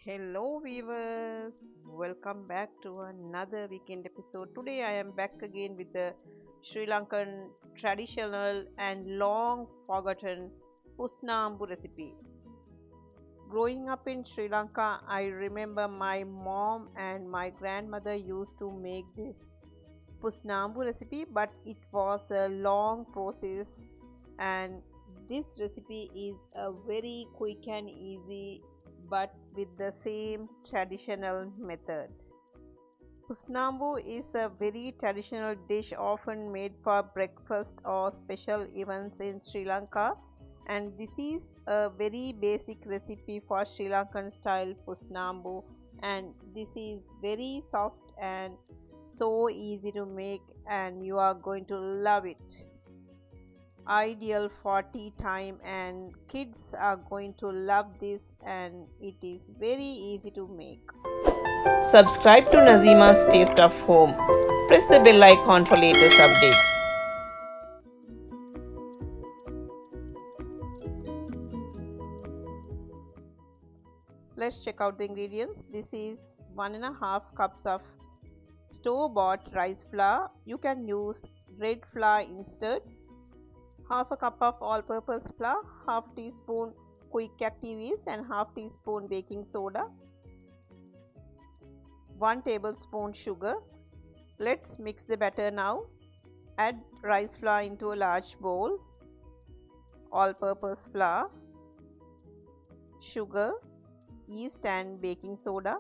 Hello viewers, welcome back to another weekend episode. Today I am back again with the Sri Lankan traditional and long forgotten Pusnambu recipe. Growing up in Sri Lanka, I remember my mom and my grandmother used to make this Pusnambu recipe, but it was a long process, and this recipe is a very quick and easy but with the same traditional method. Pusnambu is a very traditional dish often made for breakfast or special events in Sri Lanka, and this is a very basic recipe for Sri Lankan style Pusnambu, and this is very soft and so easy to make, and you are going to love it. Ideal for tea time, and kids are going to love this, and it is very easy to make. Subscribe to Nazima's Taste of Home. Press the bell icon for latest updates. Let's check out the ingredients. This is 1.5 cups of store-bought rice flour. You can use red flour instead. Half a cup of all-purpose flour, half teaspoon quick active yeast and half teaspoon baking soda, 1 tablespoon sugar. Let's mix the batter now. Add rice flour into a large bowl, all-purpose flour, sugar, yeast and baking soda.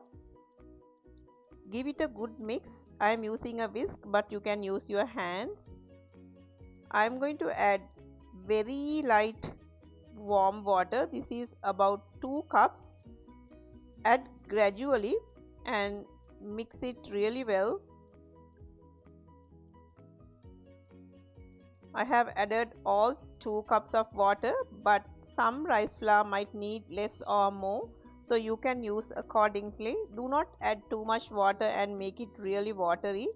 Give it a good mix. I am using a whisk, but you can use your hands. I am going to add very light warm water. This is about 2 cups. Add gradually and mix it really well. I have added all 2 cups of water, but some rice flour might need less or more, so you can use accordingly. Do not add too much water and make it really watery.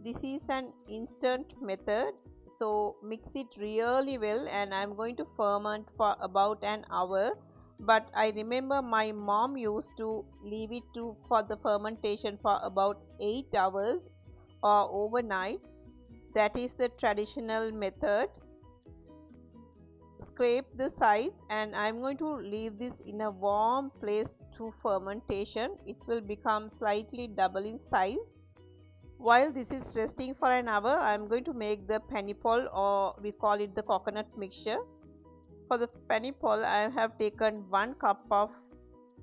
This is an instant method, so mix it really well, and I'm going to ferment for about an hour. But I remember my mom used to leave it for the fermentation for about 8 hours or overnight. That is the traditional method. Scrape the sides, and I'm going to leave this in a warm place to fermentation. It will become slightly double in size. While this is resting for an hour, I am going to make the panipol, or we call it the coconut mixture. For the panipol, I have taken 1 cup of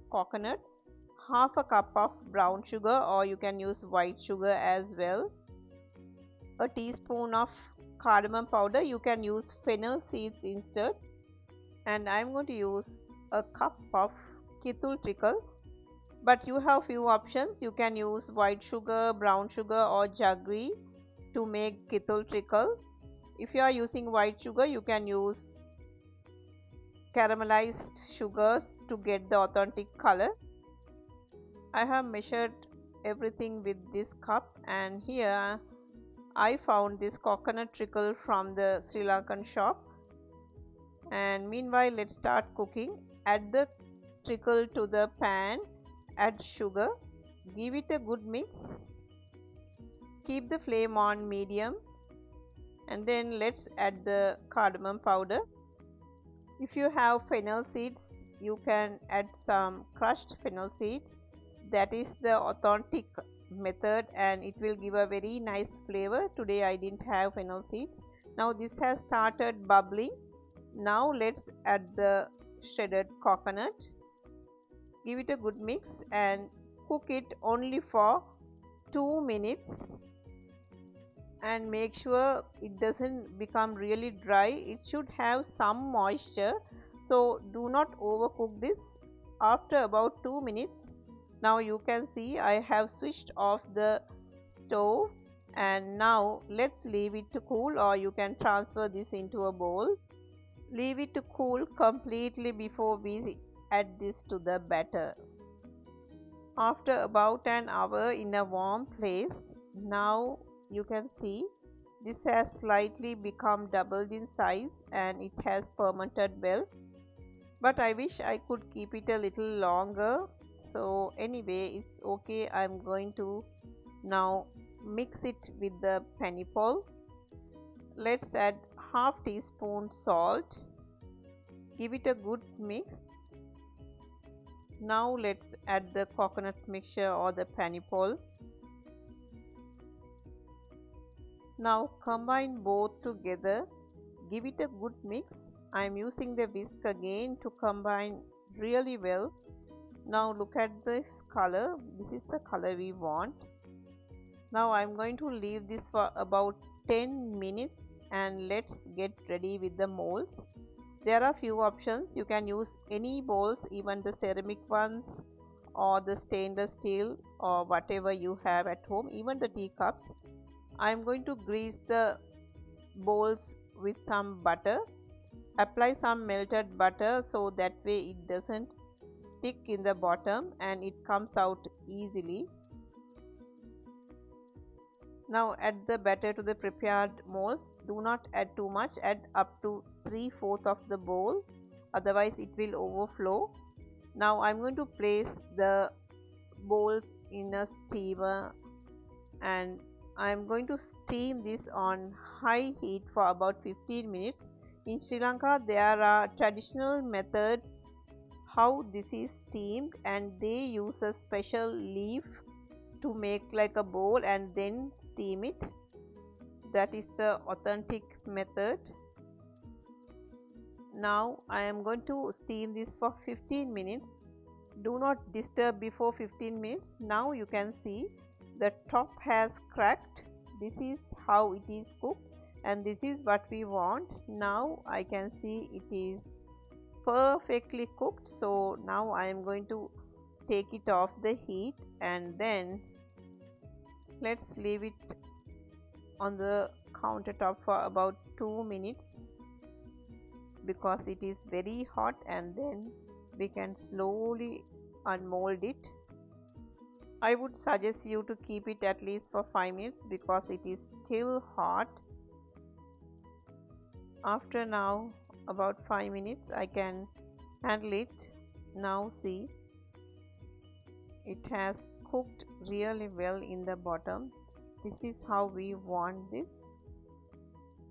coconut, half a cup of brown sugar, or you can use white sugar as well, a teaspoon of cardamom powder. You can use fennel seeds instead, and I am going to use a cup of kithul treacle. But you have few options. You can use white sugar, brown sugar or jaggery to make kithul treacle. If you are using white sugar, you can use caramelized sugar to get the authentic color. I have measured everything with this cup, and here I found this coconut treacle from the Sri Lankan shop. And meanwhile, let's start cooking. Add the treacle to the pan. Add sugar, give it a good mix, keep the flame on medium, and then let's add the cardamom powder. If you have fennel seeds, you can add some crushed fennel seeds. That is the authentic method, and it will give a very nice flavor. Today I didn't have fennel seeds. Now this has started bubbling. Now let's add the shredded coconut. Give it a good mix and cook it only for 2 minutes, and make sure it doesn't become really dry. It should have some moisture, so do not overcook this. After about 2 minutes, now you can see I have switched off the stove, and now let's leave it to cool, or you can transfer this into a bowl. Leave it to cool completely before we add this to the batter. After about an hour in a warm place, now you can see this has slightly become doubled in size, and it has fermented well. but I wish I could keep it a little longer. So anyway, it's okay. I'm going to now mix it with the pineapple. Let's add half teaspoon salt. Give it a good mix. Now let's add the coconut mixture or the pineapple. Now combine both together. Give it a good mix. I am using the whisk again to combine really well. Now look at this color. This is the color we want. Now I am going to leave this for about 10 minutes and let's get ready with the molds. There are few options. You can use any bowls, even the ceramic ones or the stainless steel or whatever you have at home, even the teacups. I am going to grease the bowls with some butter. Apply some melted butter so that way it doesn't stick in the bottom and it comes out easily. Now add the batter to the prepared molds. Do not add too much, add up to 3/4 of the bowl, otherwise it will overflow. Now I'm going to place the bowls in a steamer and I'm going to steam this on high heat for about 15 minutes. In Sri Lanka there are traditional methods how this is steamed and they use a special leaf to make like a bowl and then steam it. That is the authentic method. Now I am going to steam this for 15 minutes. Do not disturb before 15 minutes. Now you can see the top has cracked. This is how it is cooked and this is what we want. Now I can see it is perfectly cooked. So now I am going to take it off the heat and then let's leave it on the countertop for about 2 minutes because it is very hot, and then we can slowly unmold it. I would suggest you to keep it at least for 5 minutes because it is still hot. After now about 5 minutes I can handle it. Now see, it has cooked really well in the bottom. This is how we want this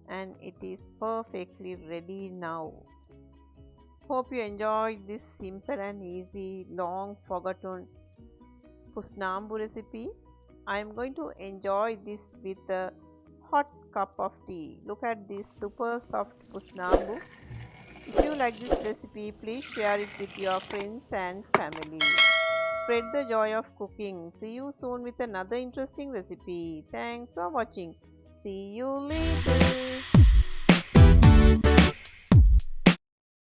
and it is perfectly ready now. Hope you enjoyed this simple and easy long forgotten Pusnambu recipe. I am going to enjoy this with a hot cup of tea. Look at this super soft Pusnambu. If you like this recipe, please share it with your friends and family. Spread the joy of cooking. See you soon with another interesting recipe. Thanks for watching. See you later.